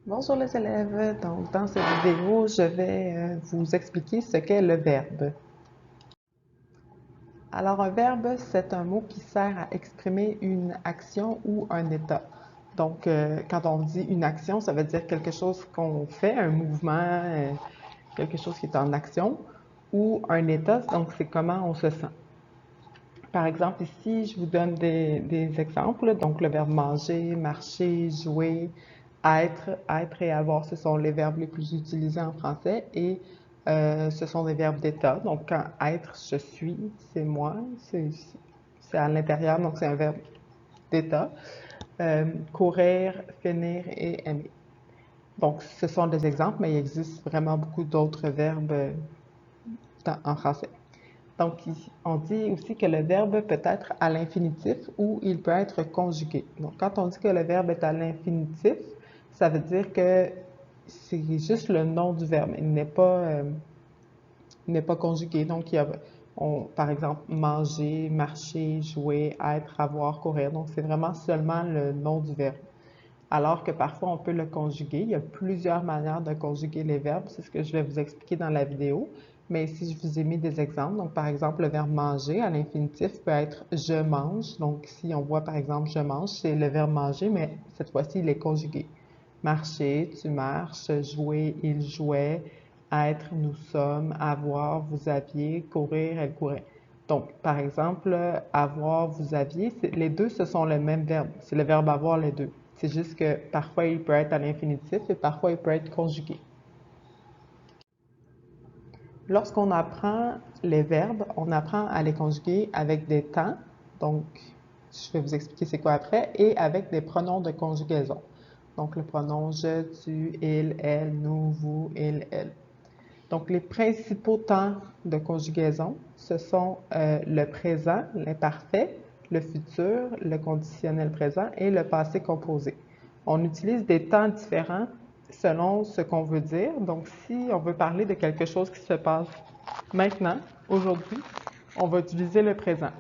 Bonjour les élèves, donc dans cette vidéo, je vais vous expliquer ce qu'est le verbe. Alors un verbe, c'est un mot qui sert à exprimer une action ou un état. Donc quand on dit une action, ça veut dire quelque chose qu'on fait, un mouvement, quelque chose qui est en action, ou un état, donc c'est comment on se sent. Par exemple, ici, je vous donne des exemples. Donc, le verbe manger, marcher, jouer, être et avoir, ce sont les verbes les plus utilisés en français et ce sont des verbes d'état. Donc, quand être, je suis, c'est moi, c'est à l'intérieur, donc c'est un verbe d'état. Courir, finir et aimer. Donc, ce sont des exemples, mais il existe vraiment beaucoup d'autres verbes en français. Donc, on dit aussi que le verbe peut être à l'infinitif ou il peut être conjugué. Donc, quand on dit que le verbe est à l'infinitif, ça veut dire que c'est juste le nom du verbe. Il n'est pas conjugué. Donc, par exemple, manger, marcher, jouer, être, avoir, courir. Donc, c'est vraiment seulement le nom du verbe. Alors que parfois, on peut le conjuguer. Il y a plusieurs manières de conjuguer les verbes. C'est ce que je vais vous expliquer dans la vidéo. Mais ici, je vous ai mis des exemples. Donc, par exemple, le verbe manger à l'infinitif peut être je mange. Donc, si on voit par exemple je mange, c'est le verbe manger, mais cette fois-ci, il est conjugué. Marcher, tu marches, jouer, il jouait, être, nous sommes, avoir, vous aviez, courir, elle courait. Donc, par exemple, avoir, vous aviez, les deux, ce sont le même verbe. C'est le verbe avoir les deux. C'est juste que parfois, il peut être à l'infinitif et parfois, il peut être conjugué. Lorsqu'on apprend les verbes, on apprend à les conjuguer avec des temps. Donc, je vais vous expliquer c'est quoi après, et avec des pronoms de conjugaison. Donc, le pronom je, tu, il, elle, nous, vous, il, elle. Donc, les principaux temps de conjugaison, ce sont le présent, l'imparfait, le futur, le conditionnel présent et le passé composé. On utilise des temps différents selon ce qu'on veut dire. Donc, si on veut parler de quelque chose qui se passe maintenant, aujourd'hui, on va utiliser le présent.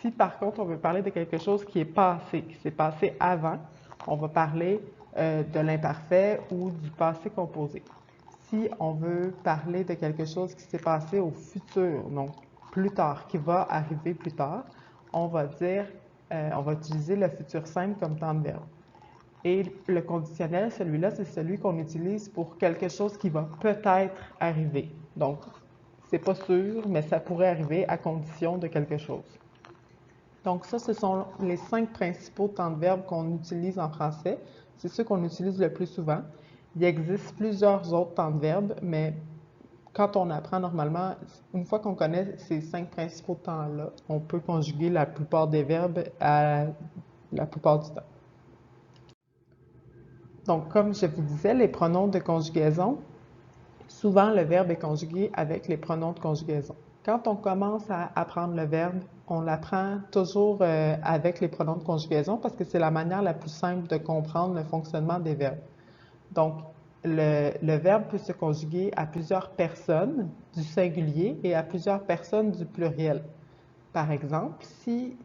Si par contre on veut parler de quelque chose qui est passé, qui s'est passé avant, on va parler de l'imparfait ou du passé composé. Si on veut parler de quelque chose qui s'est passé au futur, donc plus tard, qui va arriver plus tard, on va dire, on va utiliser le futur simple comme temps de verbe. Et le conditionnel, celui-là, c'est celui qu'on utilise pour quelque chose qui va peut-être arriver. Donc, c'est pas sûr, mais ça pourrait arriver à condition de quelque chose. Donc ça, ce sont les 5 principaux temps de verbe qu'on utilise en français. C'est ceux qu'on utilise le plus souvent. Il existe plusieurs autres temps de verbe, mais quand on apprend normalement, une fois qu'on connaît ces 5 principaux temps-là, on peut conjuguer la plupart des verbes à la plupart du temps. Donc, comme je vous disais, les pronoms de conjugaison, souvent le verbe est conjugué avec les pronoms de conjugaison. Quand on commence à apprendre le verbe, on l'apprend toujours avec les pronoms de conjugaison parce que c'est la manière la plus simple de comprendre le fonctionnement des verbes. Donc, le verbe peut se conjuguer à plusieurs personnes du singulier et à plusieurs personnes du pluriel. Par exemple, si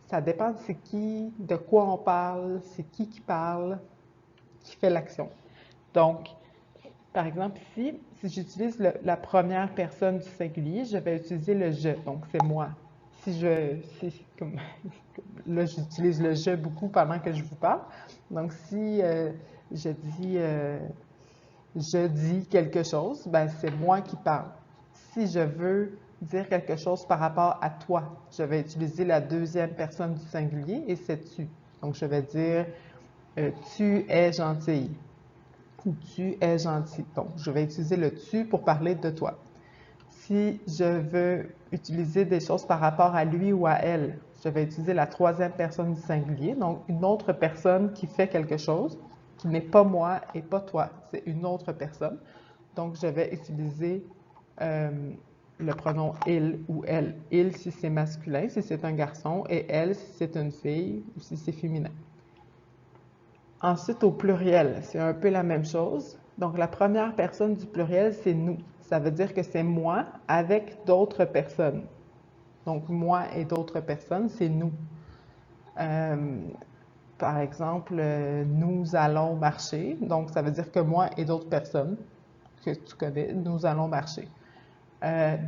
ça dépend de c'est qui, de quoi on parle, c'est qui parle, qui fait l'action. Donc, par exemple, ici, si j'utilise la première personne du singulier, je vais utiliser le je, donc c'est moi. Comme, là, j'utilise le je beaucoup pendant que je vous parle. Donc, si je dis je dis quelque chose, ben c'est moi qui parle. Si je veux dire quelque chose par rapport à toi, je vais utiliser la deuxième personne du singulier et c'est tu. Donc, je vais dire tu es gentille ou tu es gentil. Donc, je vais utiliser le tu pour parler de toi. Si je veux utiliser des choses par rapport à lui ou à elle, je vais utiliser la troisième personne du singulier, donc une autre personne qui fait quelque chose, qui n'est pas moi et pas toi, c'est une autre personne. Donc, je vais utiliser euh, le pronom il ou elle. Il si c'est masculin, si c'est un garçon, et elle si c'est une fille ou si c'est féminin. Ensuite, au pluriel, c'est un peu la même chose. Donc, la première personne du pluriel, c'est nous. Ça veut dire que c'est moi avec d'autres personnes. Donc, moi et d'autres personnes, c'est nous. Euh, Par exemple, nous allons marcher. Donc, ça veut dire que moi et d'autres personnes que tu connais, nous allons marcher.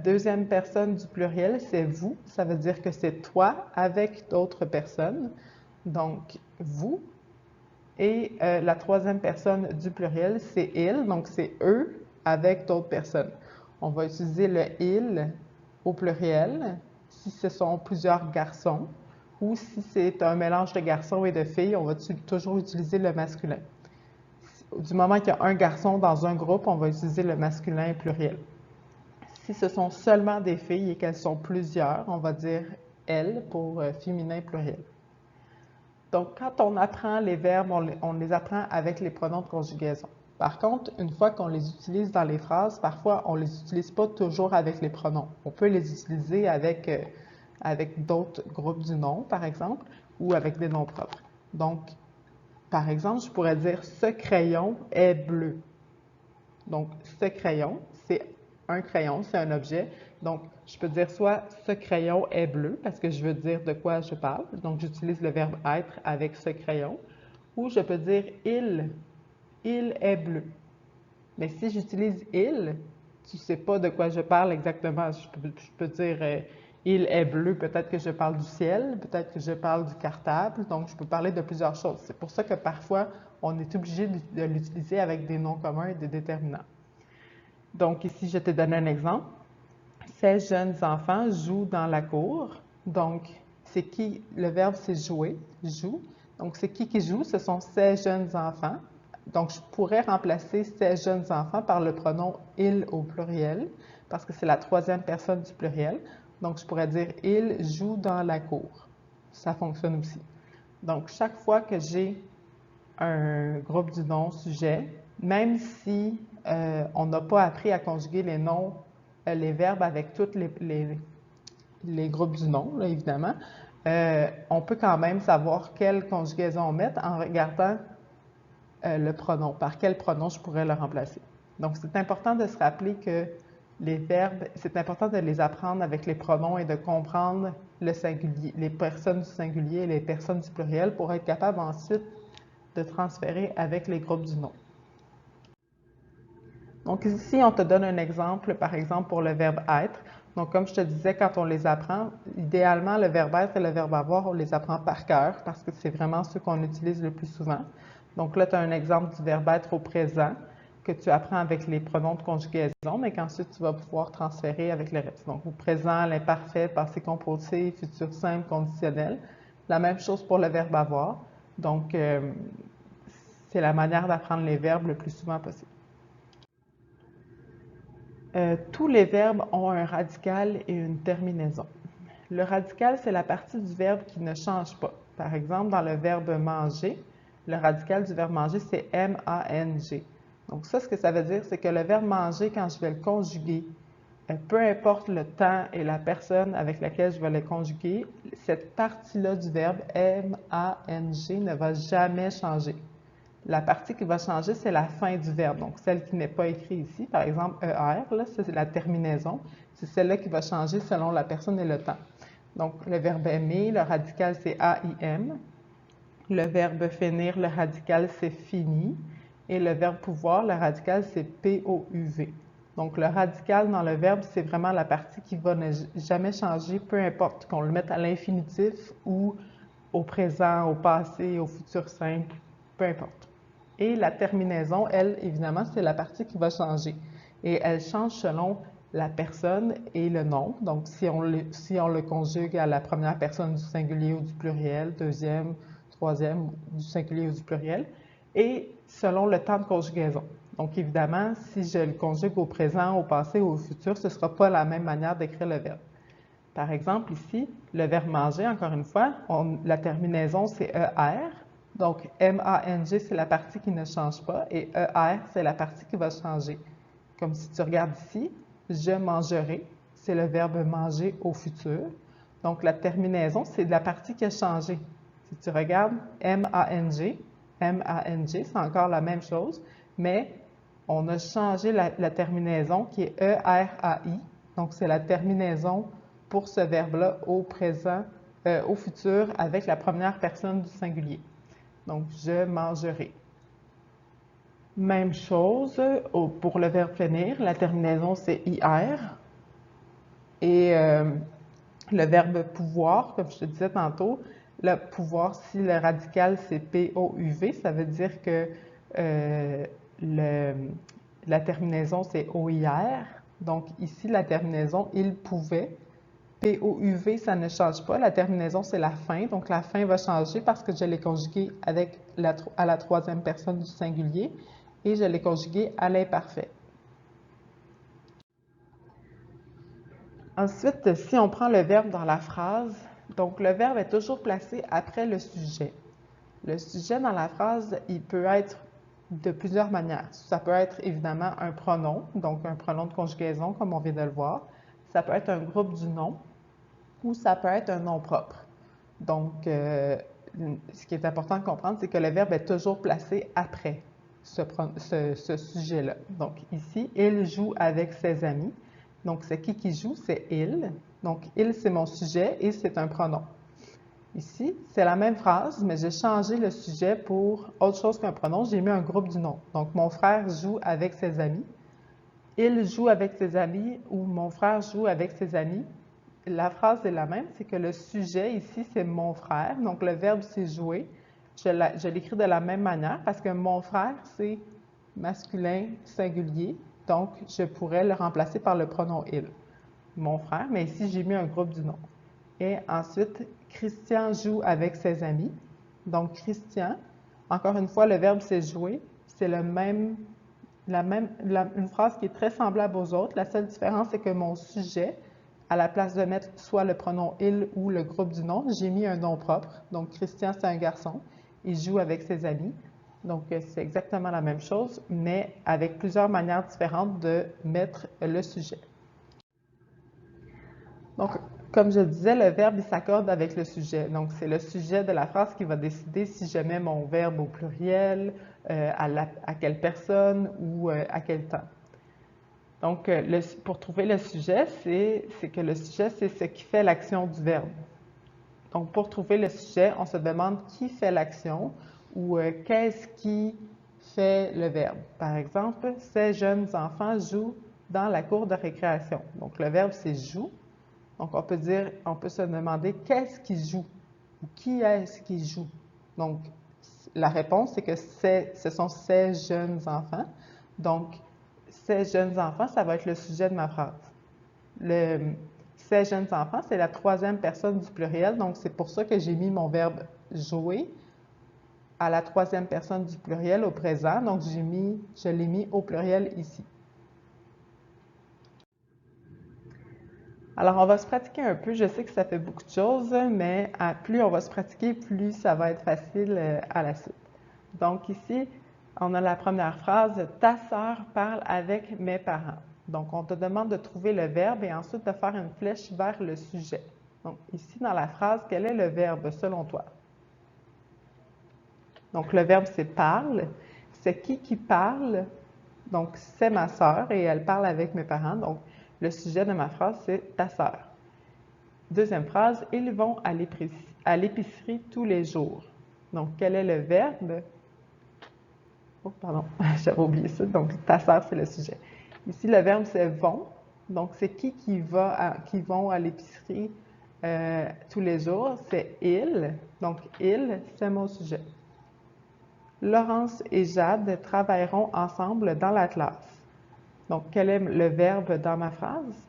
Deuxième personne du pluriel, c'est vous. Ça veut dire que c'est toi avec d'autres personnes. Donc, vous. Et la troisième personne du pluriel, c'est il. Donc, c'est eux avec d'autres personnes. On va utiliser le il au pluriel si ce sont plusieurs garçons ou si c'est un mélange de garçons et de filles, on va toujours utiliser le masculin. Du moment qu'il y a un garçon dans un groupe, on va utiliser le masculin pluriel. Si ce sont seulement des filles et qu'elles sont plusieurs, on va dire elles pour féminin pluriel. Donc, quand on apprend les verbes, on les apprend avec les pronoms de conjugaison. Par contre, une fois qu'on les utilise dans les phrases, parfois on ne les utilise pas toujours avec les pronoms. On peut les utiliser avec d'autres groupes du nom, par exemple, ou avec des noms propres. Donc, par exemple, je pourrais dire « ce crayon est bleu ». Donc, ce crayon, c'est un crayon, c'est un objet. Donc, je peux dire soit ce crayon est bleu parce que je veux dire de quoi je parle. Donc, j'utilise le verbe être avec ce crayon. Ou je peux dire il est bleu. Mais si j'utilise il, tu ne sais pas de quoi je parle exactement. Je peux dire il est bleu, peut-être que je parle du ciel, peut-être que je parle du cartable. Donc, je peux parler de plusieurs choses. C'est pour ça que parfois, on est obligé de l'utiliser avec des noms communs et des déterminants. Donc, ici, je te donne un exemple. Ces jeunes enfants jouent dans la cour. Donc, c'est qui? Le verbe, c'est jouer, joue. Donc, c'est qui joue? Ce sont ces jeunes enfants. Donc, je pourrais remplacer ces jeunes enfants par le pronom « il » au pluriel, parce que c'est la troisième personne du pluriel. Donc, je pourrais dire « il joue dans la cour ». Ça fonctionne aussi. Donc, chaque fois que j'ai un groupe du nom sujet, même si on n'a pas appris à conjuguer les noms, les verbes avec tous les groupes du nom, là, évidemment, on peut quand même savoir quelle conjugaison mettre en regardant le pronom, par quel pronom je pourrais le remplacer. Donc, c'est important de se rappeler que les verbes, c'est important de les apprendre avec les pronoms et de comprendre le singulier, les personnes du singulier et les personnes du pluriel pour être capable ensuite de transférer avec les groupes du nom. Donc ici, on te donne un exemple, par exemple, pour le verbe être. Donc, comme je te disais, quand on les apprend, idéalement, le verbe être et le verbe avoir, on les apprend par cœur parce que c'est vraiment ceux qu'on utilise le plus souvent. Donc là, tu as un exemple du verbe être au présent que tu apprends avec les pronoms de conjugaison, mais qu'ensuite tu vas pouvoir transférer avec le reste. Donc, au présent, l'imparfait, passé composé, futur simple, conditionnel. La même chose pour le verbe avoir. Donc, c'est la manière d'apprendre les verbes le plus souvent possible. Tous les verbes ont un radical et une terminaison. Le radical, c'est la partie du verbe qui ne change pas. Par exemple, dans le verbe manger, le radical du verbe manger, c'est M-A-N-G. Donc ça, ce que ça veut dire, c'est que le verbe manger, quand je vais le conjuguer, peu importe le temps et la personne avec laquelle je vais le conjuguer, cette partie-là du verbe M-A-N-G ne va jamais changer. La partie qui va changer, c'est la fin du verbe, donc celle qui n'est pas écrite ici. Par exemple, ER, là, c'est la terminaison. C'est celle-là qui va changer selon la personne et le temps. Donc, le verbe aimer, le radical, c'est AIM. Le verbe finir, le radical, c'est fini. Et le verbe pouvoir, le radical, c'est POUV. Donc, le radical dans le verbe, c'est vraiment la partie qui va ne jamais changer, peu importe qu'on le mette à l'infinitif ou au présent, au passé, au futur simple, peu importe. Et la terminaison, elle, évidemment, c'est la partie qui va changer. Et elle change selon la personne et le nom. Donc, si on le conjugue à la première personne du singulier ou du pluriel, deuxième, troisième, du singulier ou du pluriel, et selon le temps de conjugaison. Donc, évidemment, si je le conjugue au présent, au passé ou au futur, ce ne sera pas la même manière d'écrire le verbe. Par exemple, ici, le verbe manger, encore une fois, la terminaison, c'est ER. Donc, M-A-N-G, c'est la partie qui ne change pas et ER, c'est la partie qui va changer. Comme si tu regardes ici, je mangerai, c'est le verbe manger au futur. Donc, la terminaison, c'est la partie qui a changé. Si tu regardes M-A-N-G, c'est encore la même chose, mais on a changé la terminaison qui est E-R-A-I. Donc, c'est la terminaison pour ce verbe-là au présent, au futur avec la première personne du singulier. Donc, je mangerai. Même chose pour le verbe finir. La terminaison, c'est IR. Et le verbe pouvoir, comme je te disais tantôt, le pouvoir, si le radical, c'est POUV, ça veut dire que euh, le, la terminaison, c'est OIR. Donc, ici, la terminaison, il pouvait. POUV, ça ne change pas. La terminaison, c'est la fin. Donc, la fin va changer parce que je l'ai conjuguée à la troisième personne du singulier et je l'ai conjuguée à l'imparfait. Ensuite, si on prend le verbe dans la phrase, donc le verbe est toujours placé après le sujet. Le sujet dans la phrase, il peut être de plusieurs manières. Ça peut être évidemment un pronom, donc un pronom de conjugaison, comme on vient de le voir. Ça peut être un groupe du nom ou ça peut être un nom propre. Donc, ce qui est important de comprendre, c'est que le verbe est toujours placé après ce sujet-là. Donc, ici, il joue avec ses amis. Donc, c'est qui joue? C'est il. Donc, il, c'est mon sujet et c'est un pronom. Ici, c'est la même phrase, mais j'ai changé le sujet pour autre chose qu'un pronom. J'ai mis un groupe du nom. Donc, mon frère joue avec ses amis. Il joue avec ses amis ou mon frère joue avec ses amis. La phrase est la même, c'est que le sujet ici, c'est mon frère. Donc, le verbe, c'est jouer. Je l'écris de la même manière parce que mon frère, c'est masculin singulier. Donc, je pourrais le remplacer par le pronom il. Mon frère, mais ici, j'ai mis un groupe du nom. Et ensuite, Christian joue avec ses amis. Donc, Christian, encore une fois, le verbe, c'est jouer. C'est une phrase qui est très semblable aux autres. La seule différence, c'est que mon sujet, à la place de mettre soit le pronom il ou le groupe du nom, j'ai mis un nom propre. Donc, Christian, c'est un garçon. Il joue avec ses amis. Donc, c'est exactement la même chose, mais avec plusieurs manières différentes de mettre le sujet. Donc, comme je disais, le verbe, il s'accorde avec le sujet. Donc, c'est le sujet de la phrase qui va décider si je mets mon verbe au pluriel, à quelle personne ou à quel temps. Donc, pour trouver le sujet, c'est que le sujet, c'est ce qui fait l'action du verbe. Donc, pour trouver le sujet, on se demande qui fait l'action ou qu'est-ce qui fait le verbe. Par exemple, ces jeunes enfants jouent dans la cour de récréation. Donc, le verbe, c'est joue. Donc, on peut se demander qu'est-ce qui joue ou qui est-ce qui joue. Donc, la réponse, c'est que ce sont ces jeunes enfants. Donc, ces jeunes enfants, ça va être le sujet de ma phrase. Ces jeunes enfants, c'est la troisième personne du pluriel, donc c'est pour ça que j'ai mis mon verbe jouer à la troisième personne du pluriel au présent. Donc, je l'ai mis au pluriel ici. Alors, on va se pratiquer un peu. Je sais que ça fait beaucoup de choses, mais plus on va se pratiquer, plus ça va être facile à la suite. Donc ici, on a la première phrase, « Ta sœur parle avec mes parents ». Donc, on te demande de trouver le verbe et ensuite de faire une flèche vers le sujet. Donc, ici, dans la phrase, quel est le verbe selon toi? Donc, le verbe, c'est « parle ». C'est qui parle? Donc, c'est ma sœur et elle parle avec mes parents. Donc, le sujet de ma phrase, c'est « ta sœur ». Deuxième phrase, « Ils vont à l'épicerie tous les jours ». Donc, quel est le verbe? Oh, pardon, j'avais oublié ça. Donc, ta sœur, c'est le sujet. Ici, le verbe, c'est vont. Donc, c'est qui vont à l'épicerie tous les jours? C'est ils. Donc, ils, c'est mon sujet. Laurence et Jade travailleront ensemble dans la classe. Donc, quel est le verbe dans ma phrase?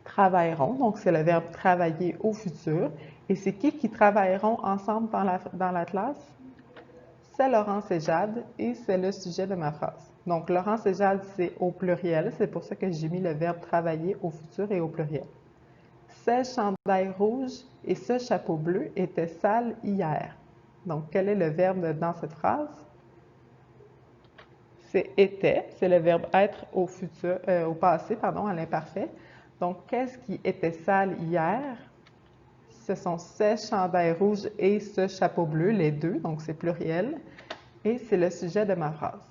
Travailleront. Donc, c'est le verbe travailler au futur. Et c'est qui travailleront ensemble dans la classe? C'est Laurence et Jade et c'est le sujet de ma phrase. Donc, Laurence et Jade, c'est au pluriel. C'est pour ça que j'ai mis le verbe travailler au futur et au pluriel. Ces chandails rouges et ce chapeau bleu étaient sales hier. Donc, quel est le verbe dans cette phrase? C'est était. C'est le verbe être au futur, au passé, pardon, à l'imparfait. Donc, qu'est-ce qui était sale hier? Ce sont ces chandails rouges et ce chapeau bleu, les deux, donc c'est pluriel. Et c'est le sujet de ma phrase.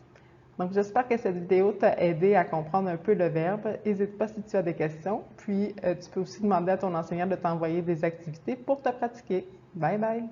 Donc, j'espère que cette vidéo t'a aidé à comprendre un peu le verbe. N'hésite pas si tu as des questions. Puis, tu peux aussi demander à ton enseignant de t'envoyer des activités pour te pratiquer. Bye bye!